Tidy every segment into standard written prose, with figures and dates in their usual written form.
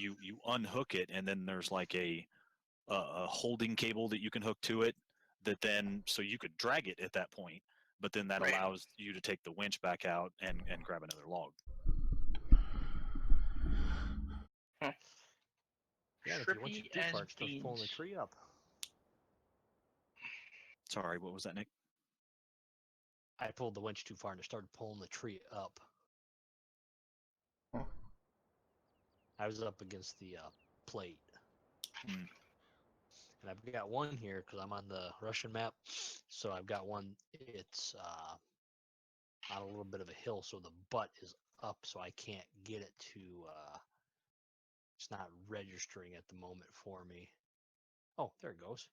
you unhook it, and then there's like a holding cable that you can hook to it. That then so you could drag it at that point, but then that Right. allows you to take the winch back out and grab another log. Yeah, if you winch it too far, it starts pulling the beans. tree up. Sorry, what was that, Nick? I pulled the winch too far and it started pulling the tree up. Huh. I was up against the plate. Hmm. And I've got one here because I'm on the Russian map. So I've got one, it's on a little bit of a hill, so the butt is up, so I can't get it to, it's not registering at the moment for me. Oh, there it goes.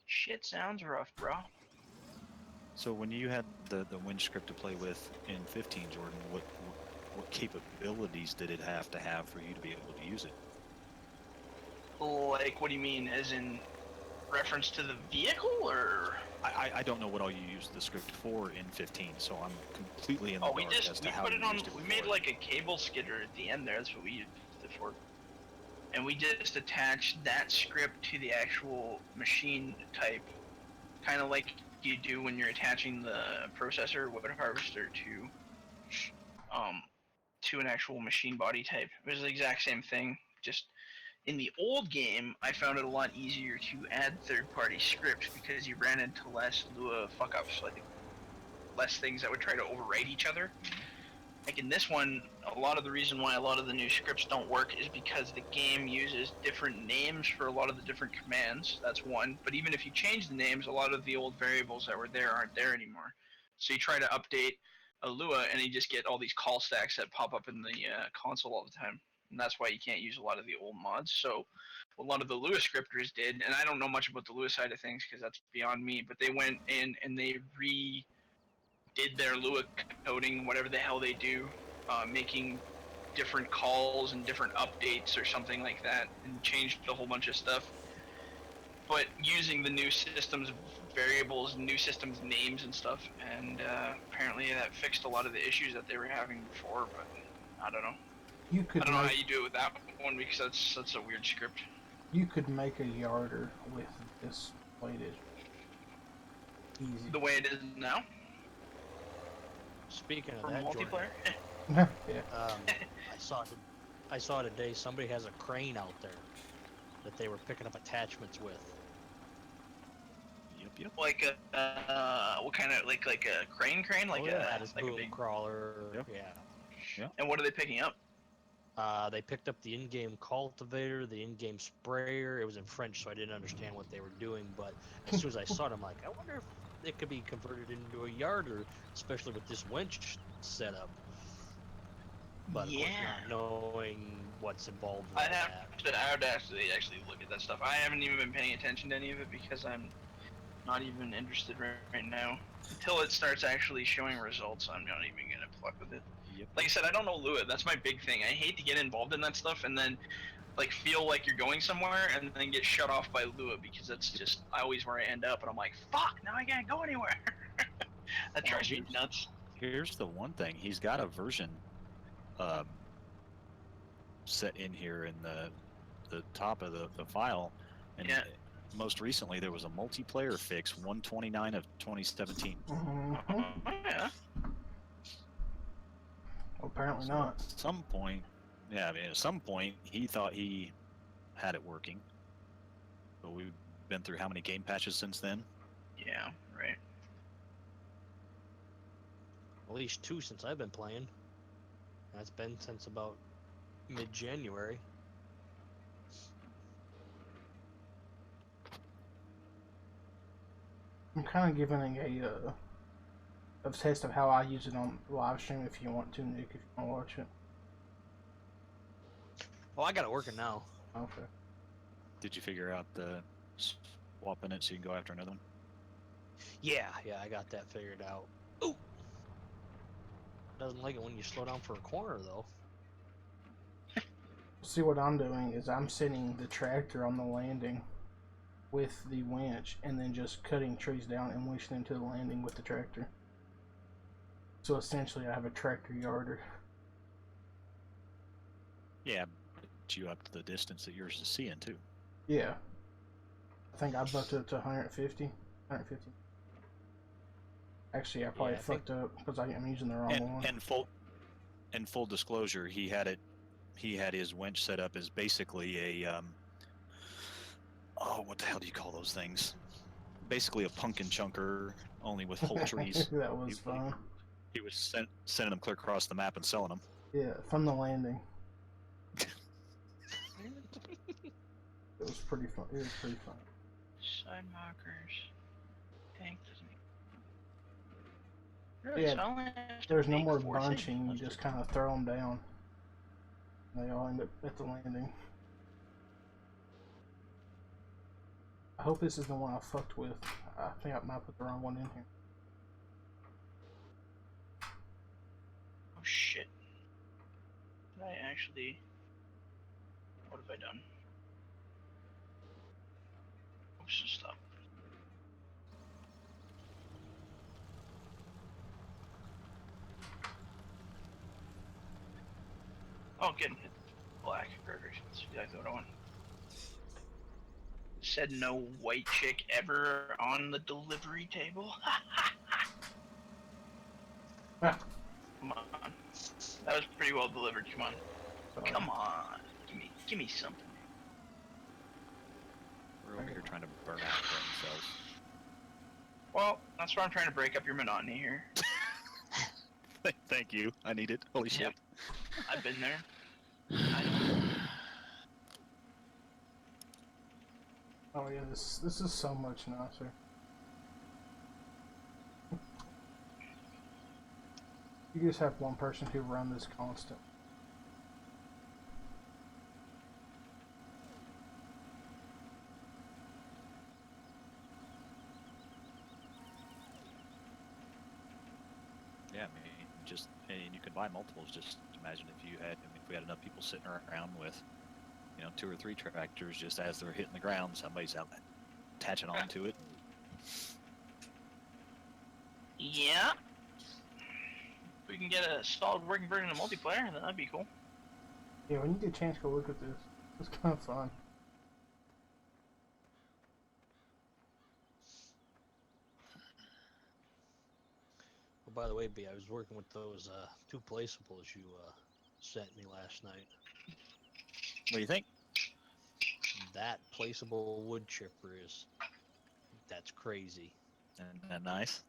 Shit sounds rough, bro. So when you had the winch script to play with in 15, Jordan, what capabilities did it have to have for you to be able to use it? Like, what do you mean? As in reference to the vehicle, or? I don't know what all you used the script for in 15, so I'm completely in the Oh, we dark as to how put you it on. used it We before. made like a cable skidder at the end there. That's what we used it for. And we just attached that script to the actual machine type, kind of like you do when you're attaching the processor wood harvester to an actual machine body type. It was the exact same thing. Just in the old game, I found it a lot easier to add third-party scripts because you ran into less Lua fuck-ups, like less things that would try to overwrite each other. Like in this one, a lot of the reason why a lot of the new scripts don't work is because the game uses different names for a lot of the different commands. That's one. But even if you change the names, a lot of the old variables that were there aren't there anymore. So you try to update a Lua, and you just get all these call stacks that pop up in the console all the time. And that's why you can't use a lot of the old mods. So a lot of the Lua scripters did, and I don't know much about the Lua side of things because that's beyond me, but they went in and they did their Lua coding, whatever the hell they do, making different calls and different updates or something like that, and changed a whole bunch of stuff. But using the new system's variables, new system's names and stuff, and apparently that fixed a lot of the issues that they were having before. But I don't know. You could I don't know how make, you do it with that one because that's a weird script. you could make a yarder with this plated. Easy. The way it is now Speaking of for that, Jordan, multiplayer. Yeah. I saw today somebody has a crane out there that they were picking up attachments with. Yep. Like a what kind of like a crane, like this like boom a big crawler. Yep. Yeah. And what are they picking up? They picked up the in-game cultivator, the in-game sprayer. It was in French, so I didn't understand what they were doing. But as soon as I saw it, I'm like, I wonder if it could be converted into a yarder, especially with this winch setup. But of course, not knowing what's involved with I would actually look at that stuff. I haven't even been paying attention to any of it because I'm not even interested right now. Until it starts actually showing results, I'm not even gonna pluck with it. Yep. Like I said, I don't know Lua. That's my big thing. I hate to get involved in that stuff and then like feel like you're going somewhere and then get shut off by Lua because that's just always where I end up and I'm like, fuck, now I can't go anywhere. That drives me nuts. Here's the one thing: he's got a version set in here in the top of the file, and most recently there was a multiplayer fix 129 of 2017. Mm-hmm. Yeah. Well, apparently So not. at some point, at some point he thought he had it working, but we've been through how many game patches since then? Yeah, right. at least 2 since I've been playing. That's been since about mid-January. I'm kind of giving a test of how I use it on live stream. If you want to, Nick, if you want to watch it. Oh, I got it working now. Okay. Did you figure out the swapping it so you can go after another one? Yeah, I got that figured out. Ooh! Doesn't like it when you slow down for a corner, though. See, what I'm doing is I'm sitting the tractor on the landing with the winch and then just cutting trees down and winching them to the landing with the tractor. So essentially, I have a tractor yarder. Yeah, but you up to the distance that yours is seeing too. Yeah. I think I bumped it up to 150. 150. Actually, I probably fucked up because I'm using the wrong one. And full disclosure, he had his winch set up as basically a what the hell do you call those things? Basically a pumpkin chunker, only with whole trees. That was fun. He was sending them clear across the map and selling them. Yeah, from the landing. It was pretty fun. It was pretty fun. Side markers. Tank doesn't. Yeah, So I only have to there's no make more 4 things. bunching. You just kind of throw them down. They all end up at the landing. I hope this is the one I fucked with. I think I might put the wrong one in here. Oh shit. Did I actually... What have I done? Oops, stop. Oh, good. Black. Perfect. That's exactly what I want. Said no white chick ever on the delivery table. Come on. That was pretty well delivered. Come on. Come on. Give me something. We're over here trying to burn out brain cells. Well, that's why I'm trying to break up your monotony here. Thank you. I need it. Holy shit. Yep. I've been there. I know. Oh yeah, this is so much nicer. You just have one person who run this constant. Yeah, I mean, and you can buy multiples. Just imagine if we had enough people sitting around with, 2 or 3 tractors, just as they're hitting the ground, somebody's out attaching onto it. Yeah. If we can get a solid working version of multiplayer, then that'd be cool. Yeah, when you get a chance, go look at this. It's kind of fun. Well, by the way, B, I was working with those 2 placeables you sent me last night. What do you think? That placeable wood chipper that's crazy. Isn't that nice?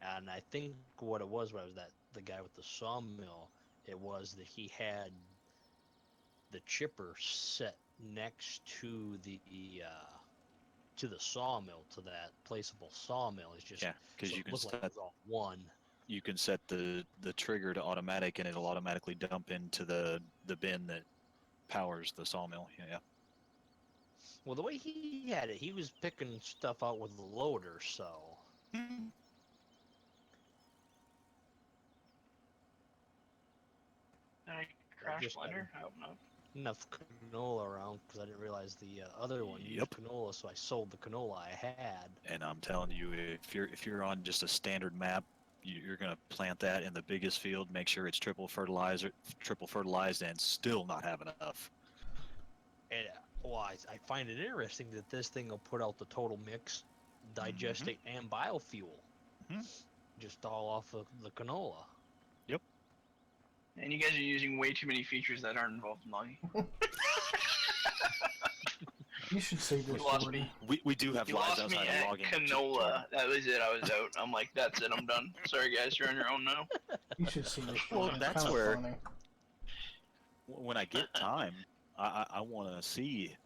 And I think what it was that the guy with the sawmill, it was that he had the chipper set next to the sawmill, to that placeable sawmill. It's just because so you it can looked like it was all one. You can set the trigger to automatic, and it'll automatically dump into the bin that powers the sawmill. Yeah. Well, the way he had it, he was picking stuff out with the loader, so. Did I crash blender? I hope not. Enough canola around because I didn't realize the other one used canola, so I sold the canola I had. And I'm telling you, if you're on just a standard map, you're gonna plant that in the biggest field. Make sure it's triple fertilized, and still not have enough. And I find it interesting that this thing will put out the total mix, digestate, and biofuel, just all off of the canola. Yep. And you guys are using way too many features that aren't involved in logging. You should see this. You lost me. We do have lives outside of logging. Canola. That was it. I was out. I'm like, that's it. I'm done. Sorry, guys. You're on your own now. You should see this. Well, that's where. Funny. When I get time, I want to see,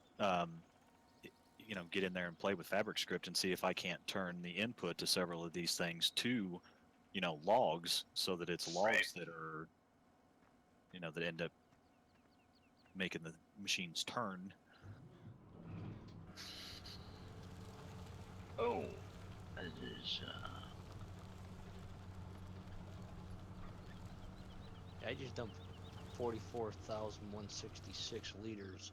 get in there and play with Fabric Script and see if I can't turn the input to several of these things to, logs, so that it's logs that are, that end up making the machines turn. Oh, that is. I just dumped 44,166 liters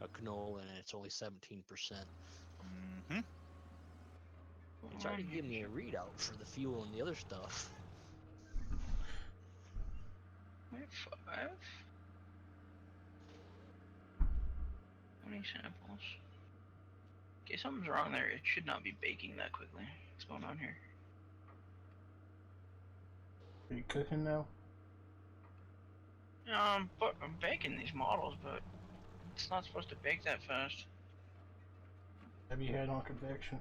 of canola, and it's only 17%. It's already giving me a readout for the fuel and the other stuff. 5. 20 samples. Okay, something's wrong there. It should not be baking that quickly. What's going on here? Are you cooking now? But I'm baking these models, but it's not supposed to bake that fast. Have you had on convection?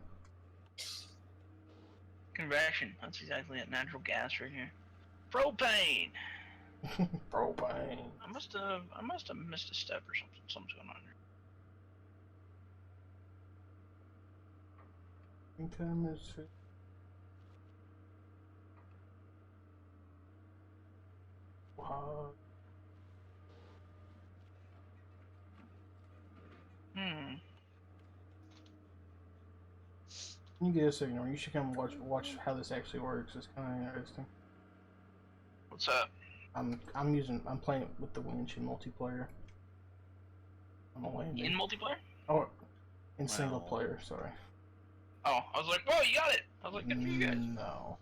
Convection. That's exactly it. Natural gas right here. Propane. Propane. I must have missed a step or something. Something's going on here. Income is. Wow. You get a signal. You should come watch how this actually works. It's kind of interesting. What's up? I'm playing it with the winch in multiplayer. I'm a landing. In multiplayer? Oh, in single player. Sorry. Oh, I was like, whoa, you got it! I was like, good for you guys. No.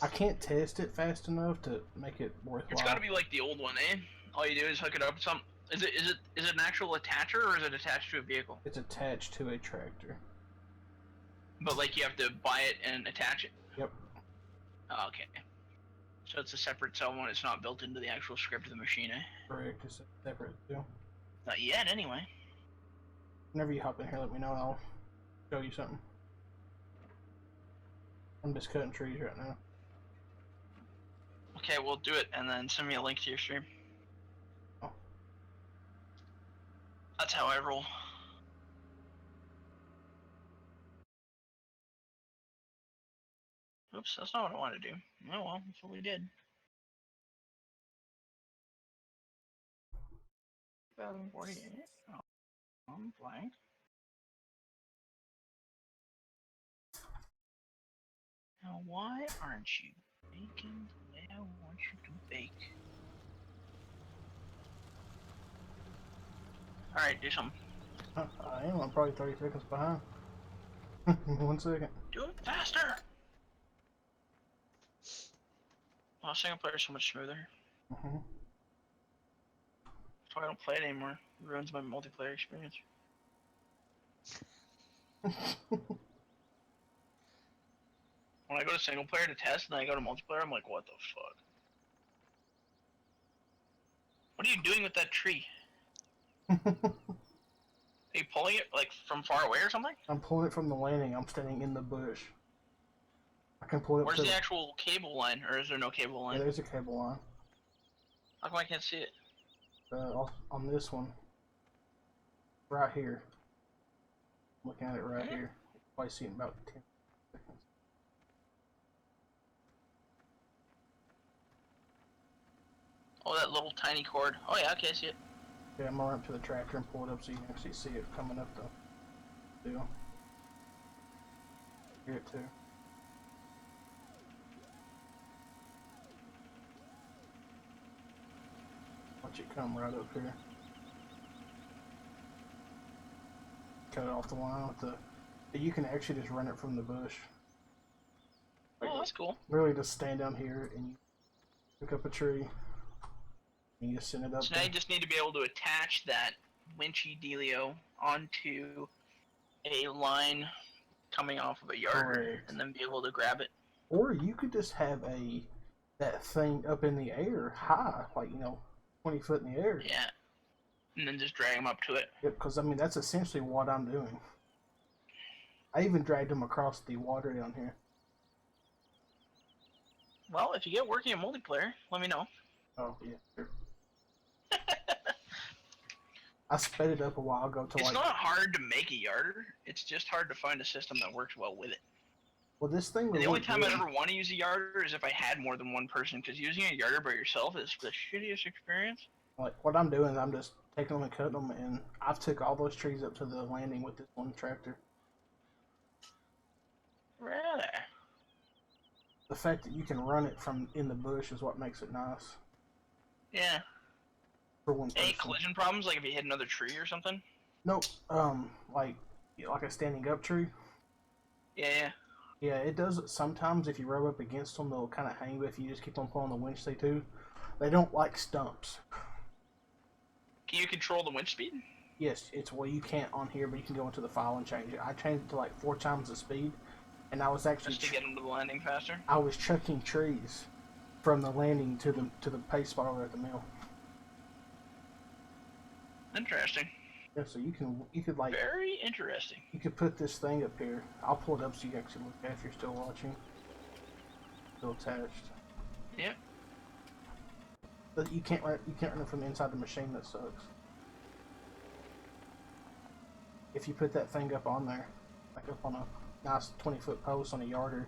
I can't test it fast enough to make it worthwhile. It's gotta be like the old one, eh? All you do is hook it up to some. Is it an actual attacher or is it attached to a vehicle? It's attached to a tractor. But like you have to buy it and attach it? Yep. Oh, okay. So it's a separate cell one, it's not built into the actual script of the machine, eh? Correct. It's a separate deal. Not yet, anyway. Whenever you hop in here, let me know and I'll show you something. I'm just cutting trees right now. Okay, we'll do it and then send me a link to your stream. Oh. That's how I roll. Oops, that's not what I wanted to do. Oh well, that's what we did. About 48. Oh, I'm blank. Now, why aren't you baking the way I want you to bake? Alright, do something. I am. I'm probably 30 seconds behind. 1 second. Do it faster! Oh, single player is so much smoother. That's why I don't play it anymore. It ruins my multiplayer experience. When I go to single player to test and then I go to multiplayer, I'm like, what the fuck? What are you doing with that tree? Are you pulling it, like, from far away or something? I'm pulling it from the landing. I'm standing in the bush. I can pull it. Where's the actual cable line, or is there no cable line? Yeah, there's a cable line. How come I can't see it? On this one. Right here. I'm looking at it right here. Probably see it in about 10 seconds. Oh, that little tiny cord. Oh yeah, okay, I see it. Yeah, I'm gonna run up to the tractor and pull it up so you can actually see it coming up the deal. Hear it too. Watch it come right up here. Cut it off the line with the. You can actually just run it from the bush. Like, Oh, that's cool. really just stand down here and you pick up a tree and you just send it up. So now you just need to be able to attach that winchy dealio onto a line coming off of a yarder. Correct. And then be able to grab it. Or you could just have that thing up in the air high, like 20 foot in the air. Yeah. And then just drag them up to it. Yep, because I mean that's essentially what I'm doing. I even dragged them across the water down here. Well, if you get working in multiplayer, let me know. Oh yeah, sure. I sped it up a while ago to It's not hard to make a yarder. It's just hard to find a system that works well with it. Well, this thing. And the only time I'd ever want to use a yarder is if I had more than one person, because using a yarder by yourself is the shittiest experience. Like what I'm doing is I'm just taking them and cutting them, and I've took all those trees up to the landing with this one tractor. Really? The fact that you can run it from in the bush is what makes it nice. Yeah. For one person. Any collision problems, like if you hit another tree or something? Nope. Like a standing up tree. Yeah. Yeah, it does sometimes. If you rub up against them, they'll kind of hang. But if you just keep on pulling the winch, they do. They don't like stumps. Can you control the winch speed? Yes, it's well you can't on here, but you can go into the file and change it. I changed it to like 4 times the speed, and I was actually Just to get them to the landing faster? I was chucking trees from the landing to the pace spot over at the mill. Interesting. Yeah, so you could like Very interesting. you could put this thing up here. I'll pull it up so you can actually look at it if you're still watching. Still attached. Yep. But you can't run it from inside the machine. That sucks. If you put that thing up on there, like up on a nice 20-foot post on a yarder,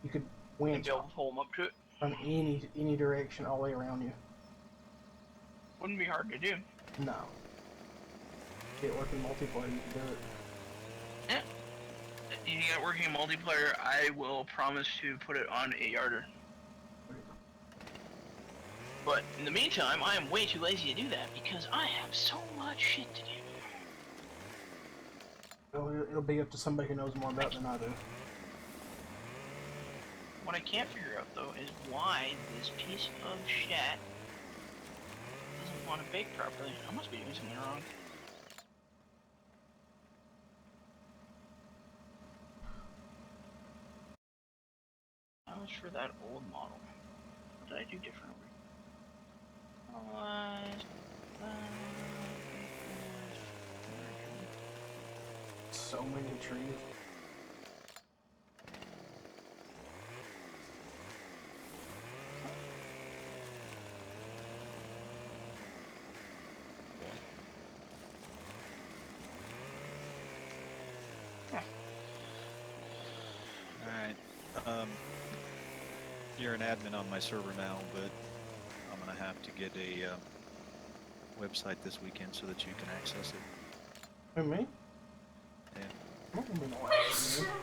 you could And winch be able to pull them up to it. from any direction all the way around you. Wouldn't be hard to do. No. Get working multiplayer, you can do it. Yeah. If you get working in multiplayer, I will promise to put it on a yarder. But in the meantime, I am way too lazy to do that because I have so much shit to do. Well, it'll be up to somebody who knows more about it than I do. What I can't figure out though is why this piece of shit doesn't want to bake properly. I must be doing something wrong. That was for that old model. What did I do differently? So many trees. Alright. You're an admin on my server now, but I'm gonna have to get a website this weekend so that you can access it. Who, me? Yeah. I don't mean no action, man.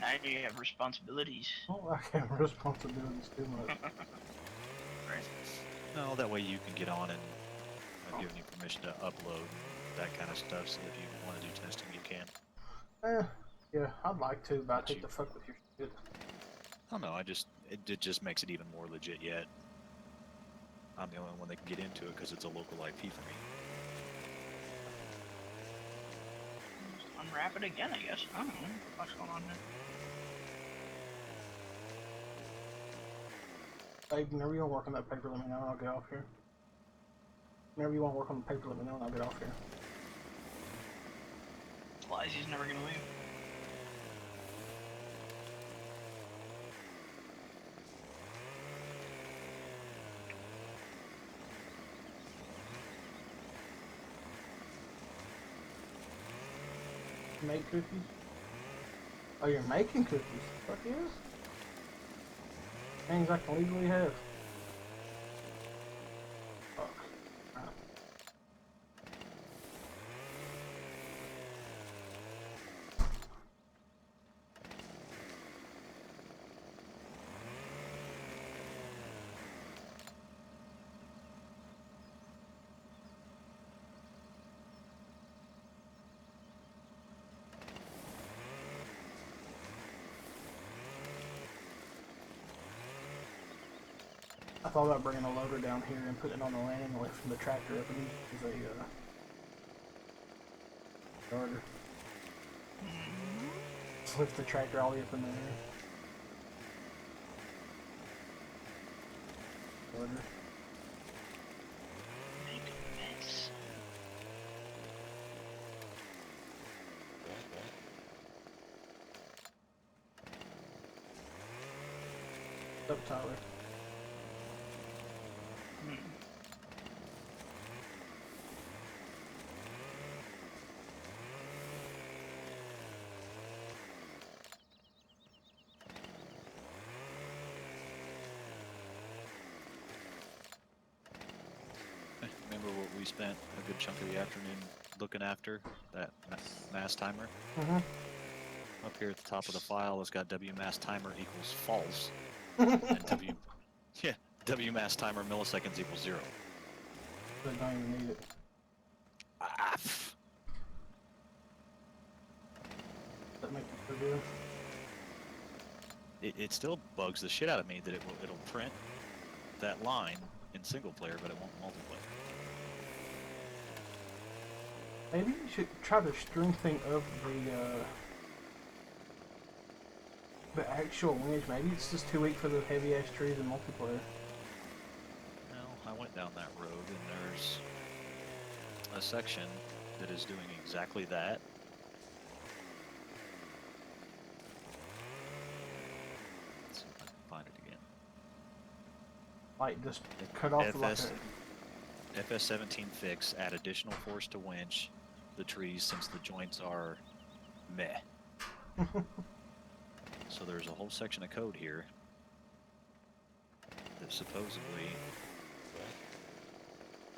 Now you have responsibilities. Oh, I have responsibilities too much. Right. No, that way you can get on and give me permission to upload that kind of stuff so that if you want to do testing, you can. Yeah, I'd like to, but I But hate you- to fuck with your shit. I don't know, it just makes it even more legit yet. I'm the only one that can get into it because it's a local IP for me. Just unwrap it again, I guess. I don't know what's going on here. Babe, whenever you want to work on that paper, let me know and I'll get off here. Whenever you want to work on the paper, let me know and I'll get off here. Lizzie's never gonna leave. You make cookies? Oh, you're making cookies? Fuck yeah. Things I can legally have. Fuck. Right. I thought about bringing a loader down here and putting it on the landing and lifting the tractor up and use a starter. Just lift the tractor all the way up in the air. Loader. Make a mess. What's up, Tyler? Remember what we spent a good chunk of the afternoon looking after? That mass timer? Mm-hmm. Up here at the top of the file, it's got W mass timer equals false. And W mass timer milliseconds equals 0. They don't even need it. Ah, That make it so good. it still bugs the shit out of me that it'll print that line in single player, but it won't multiplayer. Maybe you should try the strengthening of the actual winch. Maybe it's just too weak for the heavy ass trees in multiplayer. Well, I went down that road, and there's a section that is doing exactly that. Let's see if I can find it again. Like just cut off the like FS17 fix, add additional force to winch the trees since the joints are meh. So there's a whole section of code here that supposedly,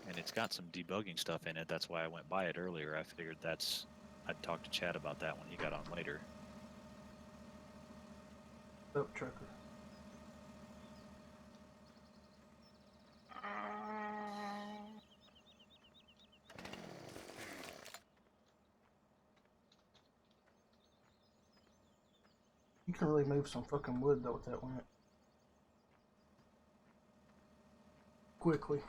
and it's got some debugging stuff in it. That's why I went by it earlier. I figured I'd talk to Chad about that when he got on later. dope trucker. You can really move some fucking wood though with that winch. Quickly.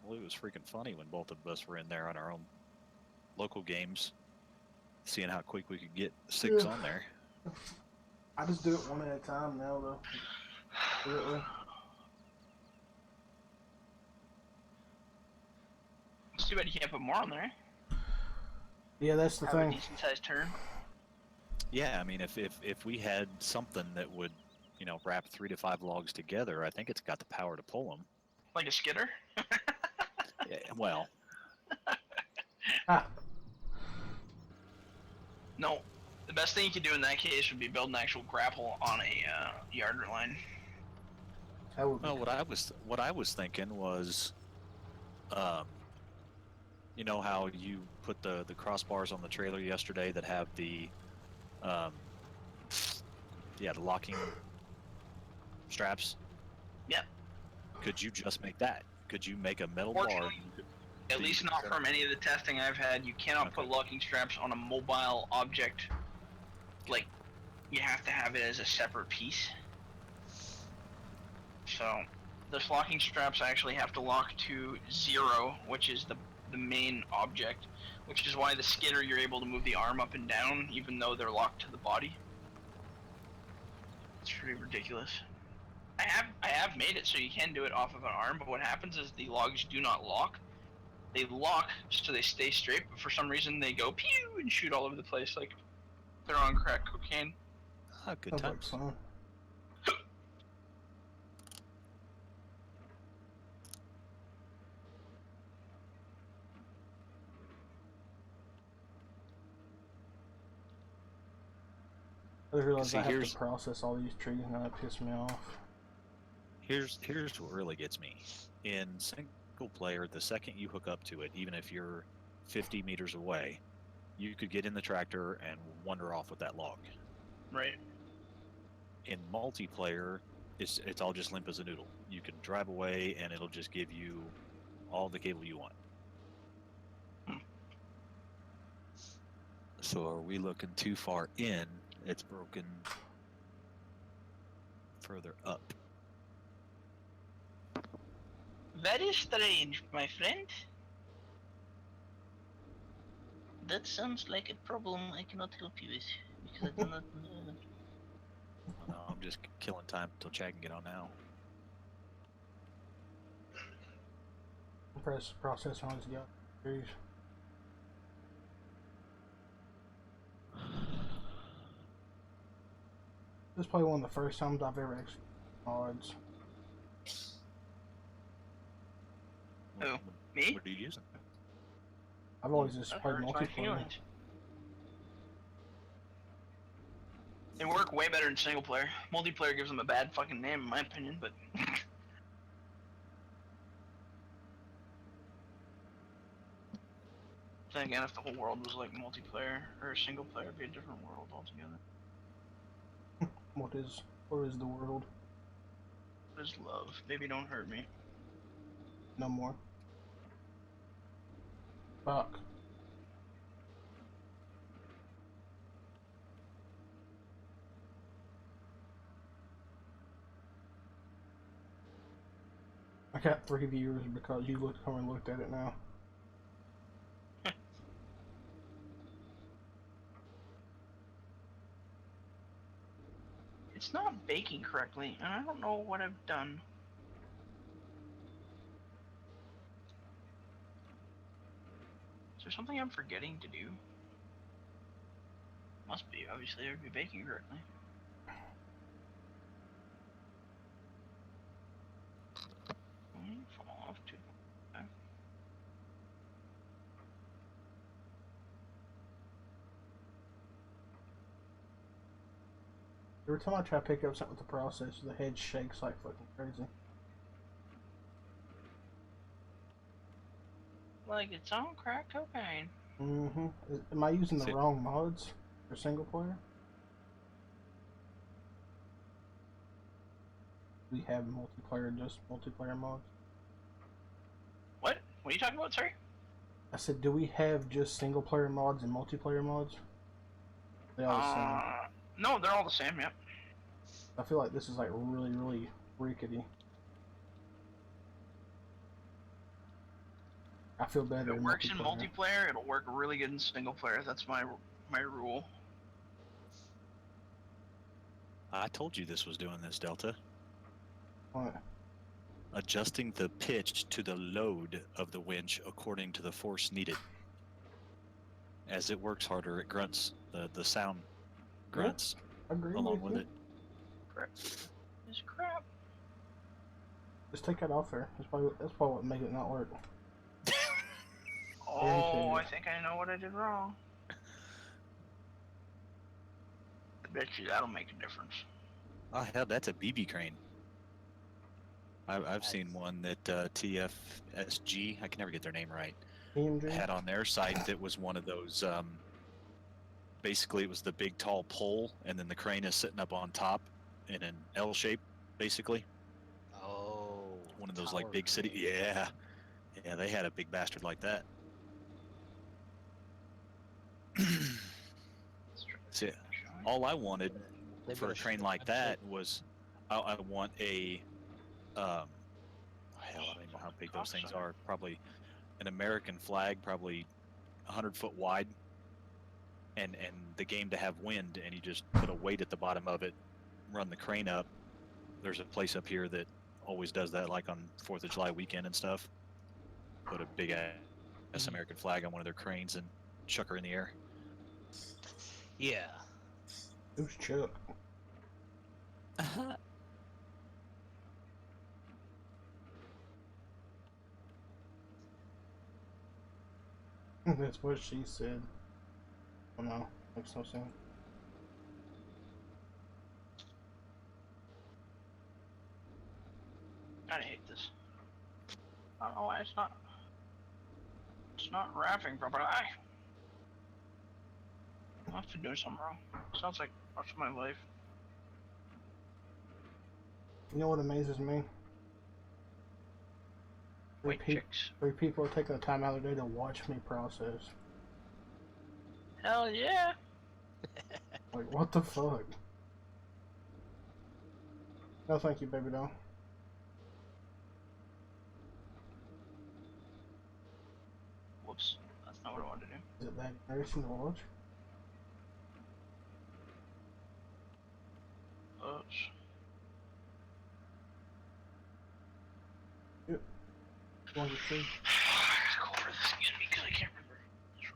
Well, it was freaking funny when both of us were in there on our own local games, seeing how quick we could get 6 on there. I just do it one at a time now though. Really. It's too bad you can't put more on there. Yeah, that's the Have a thing. decent sized turn. Yeah, I mean, if we had something that would, wrap 3 to 5 logs together, I think it's got the power to pull them. Like a skidder? Yeah, well, Ah, No. The best thing you could do in that case would be build an actual grapple on a yard line. that would be well, what I was thinking was, you know how you put the crossbars on the trailer yesterday that have the, the locking straps? Yep. Could you just make that? Could you make a metal bar? Fortunately, At that least you could not set from any of the testing I've had. You cannot Okay. put locking straps on a mobile object. Like, you have to have it as a separate piece. So, those locking straps actually have to lock to 0, which is the main object. Which is why the skidder, you're able to move the arm up and down, even though they're locked to the body. It's pretty ridiculous. I have made it so you can do it off of an arm, but what happens is the logs do not lock. They lock so they stay straight, but for some reason they go pew and shoot all over the place like they're on crack cocaine. Ah, good sounds like times. fun. I just realized See, I have here's- to process all these trees and that pissed me off. Here's what really gets me. In single player, the second you hook up to it, even if you're 50 meters away, you could get in the tractor and wander off with that log. Right. In multiplayer, it's all just limp as a noodle. You can drive away and it'll just give you all the cable you want. So are we looking too far in? It's broken further up. Very strange, my friend. That sounds like a problem I cannot help you with, because I do not know. No, I'm just killing time until Chad can get on now. Press process on his gun trees. This is probably one of the first times I've ever actually mods. Who? Me? What are you using? I've always just That played hurts my multiplayer. feelings. They work way better in single player. Multiplayer gives them a bad fucking name, in my opinion, but. Then again, if the whole world was like multiplayer or single player, it'd be a different world altogether. What is the world? What is love? Baby, don't hurt me. No more. Fuck. I got 3 viewers because you come and looked at it now. It's not baking correctly, and I don't know what I've done. Is there something I'm forgetting to do? Must be, obviously, it would be baking correctly. Fall off to. Every time I try to pick up something with the processor, the head shakes like fucking crazy. Like it's on crack cocaine. Mm-hmm. Am I using the See- wrong mods for single player? We have multiplayer, just multiplayer mods. What? What are you talking about? Sorry. I said, do we have just single player mods and multiplayer mods? They all the same. No, they're all the same. Yep. I feel like this is like really, really rickety. I feel If better it in works in multiplayer. multiplayer, it'll work really good in single player. That's my rule. I told you this was doing this, Delta. What? Adjusting the pitch to the load of the winch according to the force needed. As it works harder, it grunts. The sound grunts I agree along with you. it. Crap. This crap. Just take that off there. That's probably what made it not work. Oh, I think I know what I did wrong. I bet you that'll make a difference. Oh hell, that's a BB crane. I've seen one that TFSG, I can never get their name right, EMG? had on their site that was one of those, basically it was the big tall pole and then the crane is sitting up on top in an L shape, basically. Oh. One of those like tower big city, crane. yeah. Yeah, they had a big bastard like that. See, all I wanted They've for got a crane short like head shape. that was I want a hell, I don't even know how big those things are. Probably an American flag, probably 100-foot wide, and the game to have wind, and you just put a weight at the bottom of it, run the crane up. There's a place up here that always does that, like on 4th of July weekend and stuff. Put a big ass American flag on one of their cranes and chuck her in the air. Yeah. Who's Chuck? That's what she said. Oh no, makes no sense. I hate this. I don't know why it's not. It's not wrapping properly. I must be doing something wrong. Sounds like much of my life. You know what amazes me? White chicks. 3 people are taking the time out of their day to watch me process. Hell yeah. Like, what the fuck? No, thank you, baby doll. Whoops. That's not what I wanted to do. Is it that embarrassing to watch? Oops. Yep. Want to see? I gotta go over this again because I can't remember what's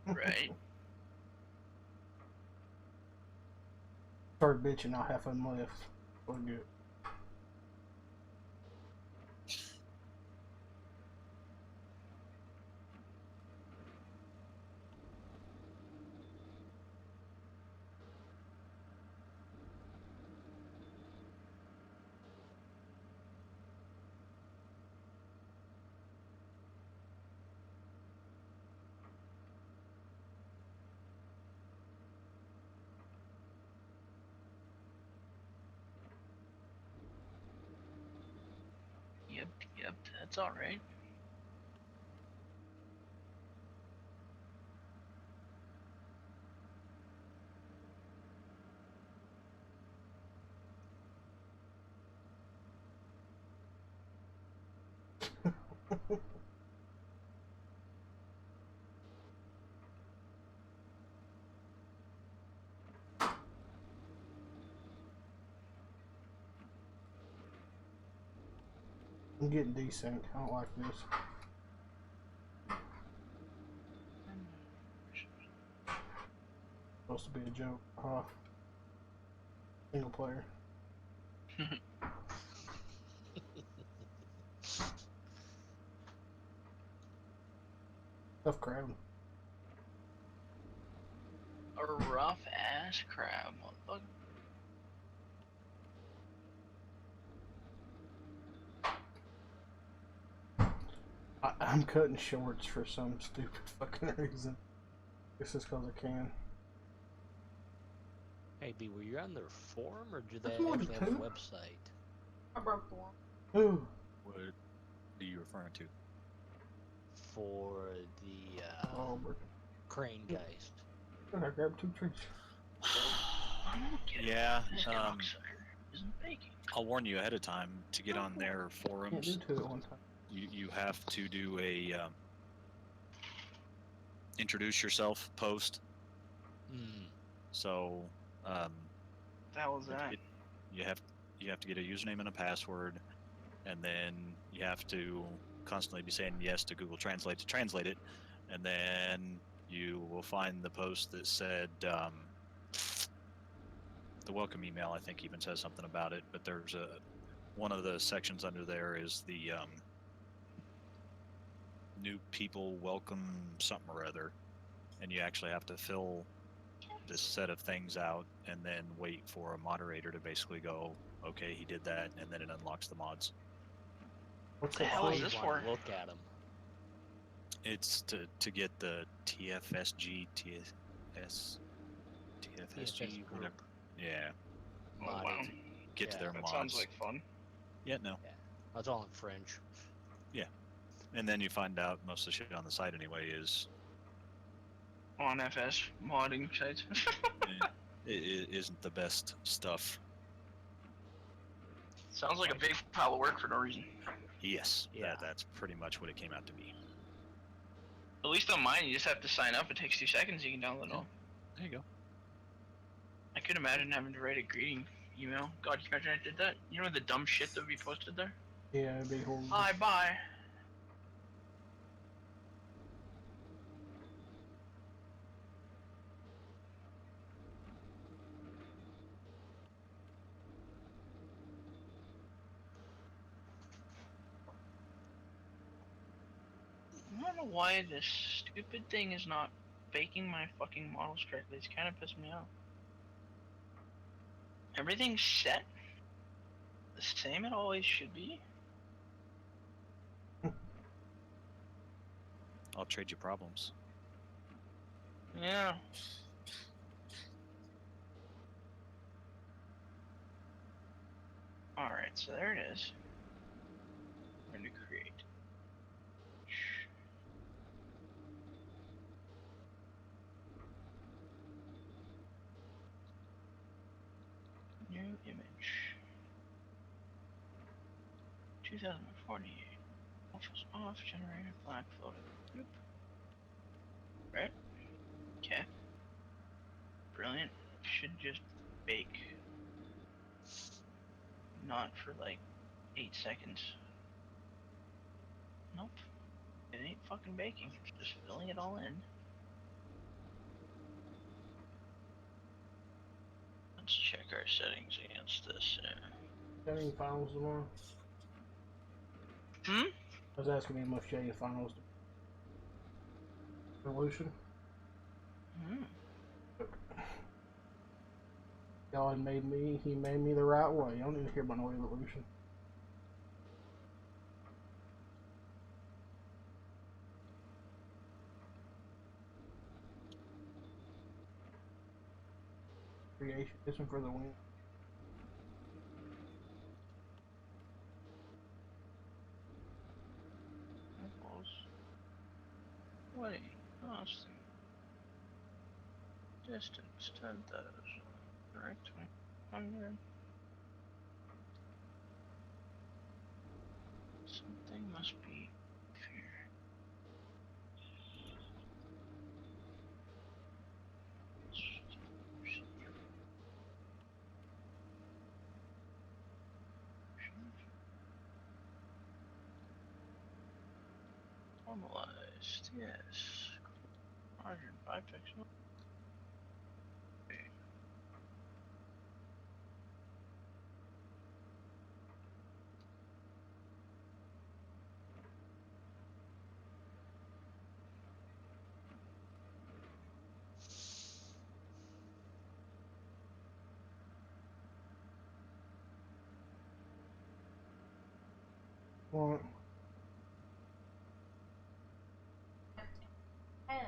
wrong. Right. Start bitching, I'll have them left. We're good. Yep, that's alright. I'm getting desync. I don't like this. Supposed to be a joke. Single player. Tough crowd. A rough ass crab, motherfucker. I'm cutting shorts for some stupid fucking reason. This is because I can. Hey, B, were you on their forum or do they That's more than actually have a two. website? I broke the one. Ooh. What are you referring to? For the Oh, crane guys. I grabbed 2 trees. I don't get it. Yeah, This cocksucker isn't baking. I'll warn you ahead of time to get on their Can't do forums. 2 at one time. You have to do a introduce yourself post. Hmm. So What the hell is that? you have to get a username and a password, and then you have to constantly be saying yes to Google Translate to translate it, and then you will find the post that said the welcome email. I think even says something about it, but there's one of the sections under there is the new people welcome something or other, and you actually have to fill this set of things out and then wait for a moderator to basically go, okay, he did that, and then it unlocks the mods. What's The that hell for? is this want for? to look at them. It's to get the TFSG, TFSG, group. whatever. Yeah, Oh, Modded. wow. get to Yeah. their That mods. sounds like fun. Yeah, no. That's all in French. And then you find out most of the shit on the site anyway is On FS modding sites. it isn't the best stuff. Sounds like a big pile of work for no reason. Yes, Yeah. that's pretty much what it came out to be. At least on mine, you just have to sign up. It takes 2 seconds. You can download it all. There you go. I could imagine having to write a greeting email. God, can you imagine I did that? You know the dumb shit that would be posted there? Yeah, it'd be horrible. Hi, bye. I don't know why this stupid thing is not baking my fucking models correctly. It's kind of pissed me off. Everything's set the same it always should be. I'll trade you problems. Yeah. Alright, so there it is. I'm going to create. New image. 2048. Office off, generated black photo. Nope. Right? Okay. Brilliant. Should just bake. Not for like 8 seconds. Nope. It ain't fucking baking. It's just filling it all in. Let's check our settings against this. Got any finals tomorrow? Hmm? I was asking him if you had any finals. Revolution? Hmm. Y'all had he made me the right way. I don't need to hear about no evolution. Creation for the win. Equals 20. Austin. Distance 10,000. Right, 2,100. Something must be here. Normalized, yes. 105 pixels. Okay. What? Has.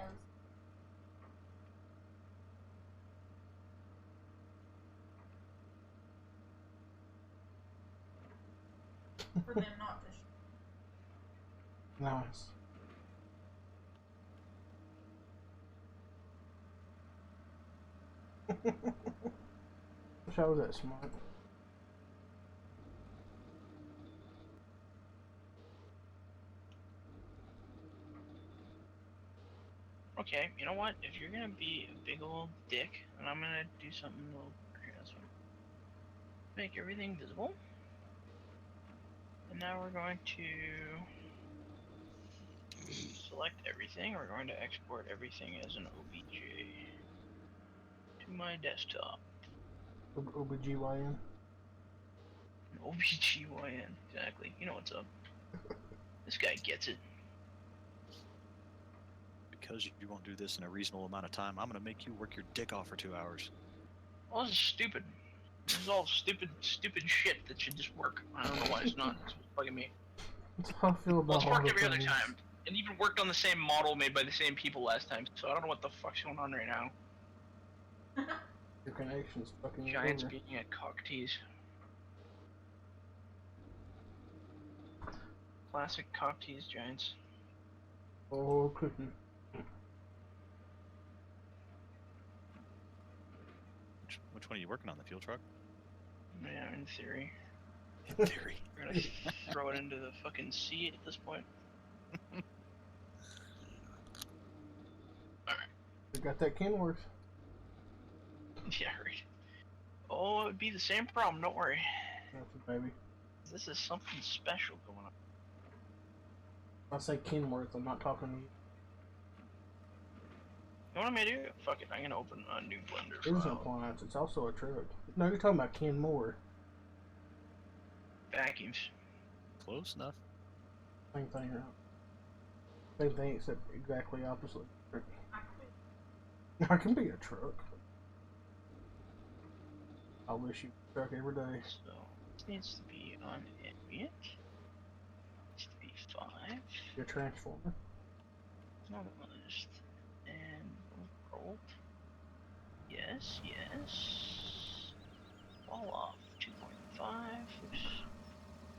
For them not to. Nice. Wish I was that smart. Okay, you know what? If you're gonna be a big old dick, then I'm gonna do something a little here. That's one. Make everything visible. And now we're going to select everything. We're going to export everything as an OBJ to my desktop. OBGYN. An OBGYN, exactly. You know what's up. This guy gets it. Because you won't do this in a reasonable amount of time, I'm gonna make you work your dick off for 2 hours. Well, this is stupid. This is all stupid shit that should just work. I don't know why it's not. It's bugging me. That's how I feel Well, about it's all worked the every other things. time. And even worked on the same model made by the same people last time, so I don't know what the fuck's going on right now. Your connection's fucking Giants over. being at cock tease. Classic cock tease Giants. Oh, cookie. Which one are you working on? The fuel truck? Yeah, in theory. In theory. We're gonna throw it into the fucking sea at this point. You got that Kenworth. Yeah, right. Oh, it would be the same problem, don't worry. That's a baby. This is something special going on. I say Kenworth, I'm not talking to you. You know what I'm gonna do? Fuck it, I'm gonna open a new Blender It is an file. appliance, it's also a truck. No, you're talking about Ken Moore. Vacuums. Close enough. Same thing, right? Same thing, except exactly opposite. I can be a truck. I wish you could truck every day. So, this needs to be on ambient. Needs to be 5. Be a transformer. Normalized. And rolled. Yes, yes. Fall off 2.5.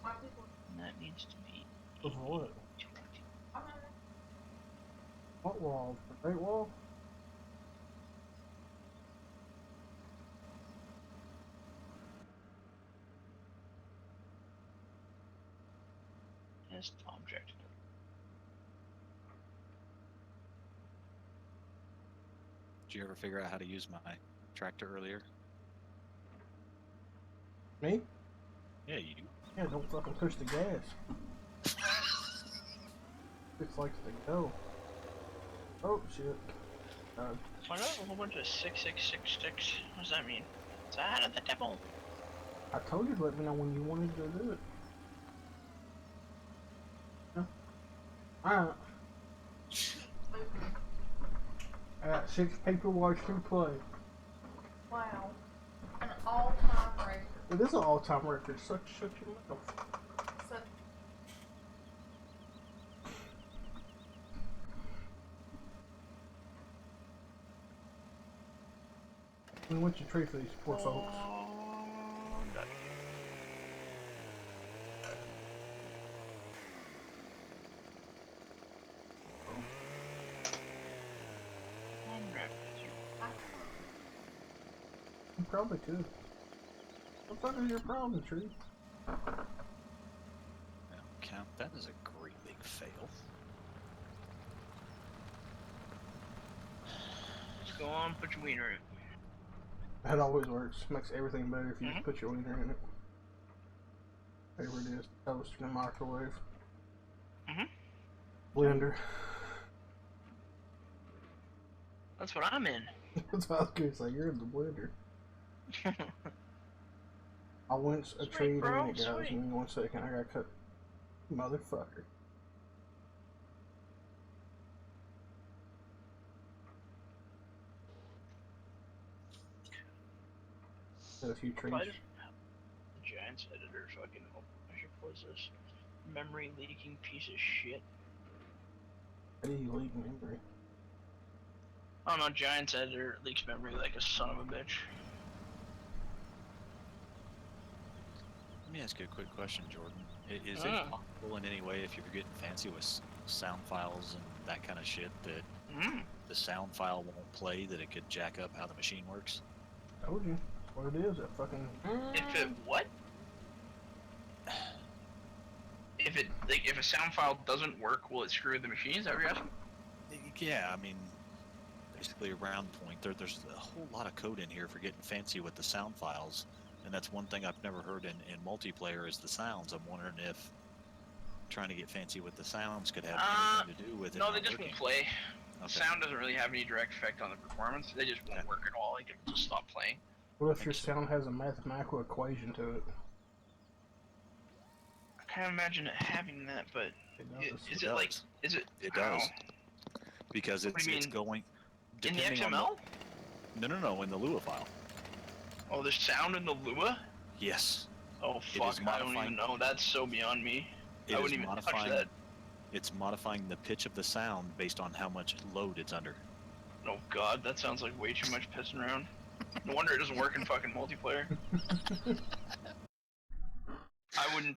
And that needs to be Of what? 20. What wall? The Great Wall? Test object. Did you ever figure out how to use my tractor earlier? Me? Yeah, you do. Yeah, don't fucking push the gas. It's like to go. Oh shit. Why not a whole bunch of 6666? What does that mean? It's out of the devil. I told you to let me know when you wanted to do it. Yeah. Alright. I got 6 people watching play. Wow. An all-time record. It is an all-time record. Shut your mouth. So, What's your tree for these poor folks? Done. You probably could. What the fuck is your problem, tree? Now, count that as a great big fail. Let's go on, put your wiener in. That always works. Makes everything better if you Mhm. put your wiener in it. Whatever it is, toast in the microwave. Blender. That's what I'm in. That's what I was gonna say. You're in the blender. I'll winch a Sweet, tree in a bro, minute, guys. sweet. Give me 1 second. I gotta cut. Motherfucker. Got a few trees. Why does the Giants editor fucking I should close this memory leaking piece of shit. How do you leak memory? I don't know, Giants editor leaks memory like a son of a bitch. Let me ask you a quick question, Jordan. Is it possible in any way, if you're getting fancy with sound files and that kind of shit, that the sound file won't play, that it could jack up how the machine works? Told you. What it is, that fucking. If it what? If a sound file doesn't work, will it screw the machine? Is that what you're asking? Yeah, I mean, basically around point. There's a whole lot of code in here for getting fancy with the sound files, and that's one thing I've never heard in multiplayer is the sounds. I'm wondering if trying to get fancy with the sounds could have anything to do with it. No, they not just working. won't play. Okay. Sound doesn't really have any direct effect on the performance. They just won't work at all. Like, it'll just stop playing. What if your sound has a mathematical equation to it? I can't imagine it having that, but is it like, is it? It how? does. Because What do you it's mean? going. In the depending on XML? No, in the Lua file. Oh, there's sound in the Lua? Yes. Oh It fuck, is I don't even modifying- know. That's so beyond me. It I is wouldn't even touch modifying. that. It's modifying the pitch of the sound based on how much load it's under. Oh god, that sounds like way too much pissing around. No wonder it doesn't work in fucking multiplayer.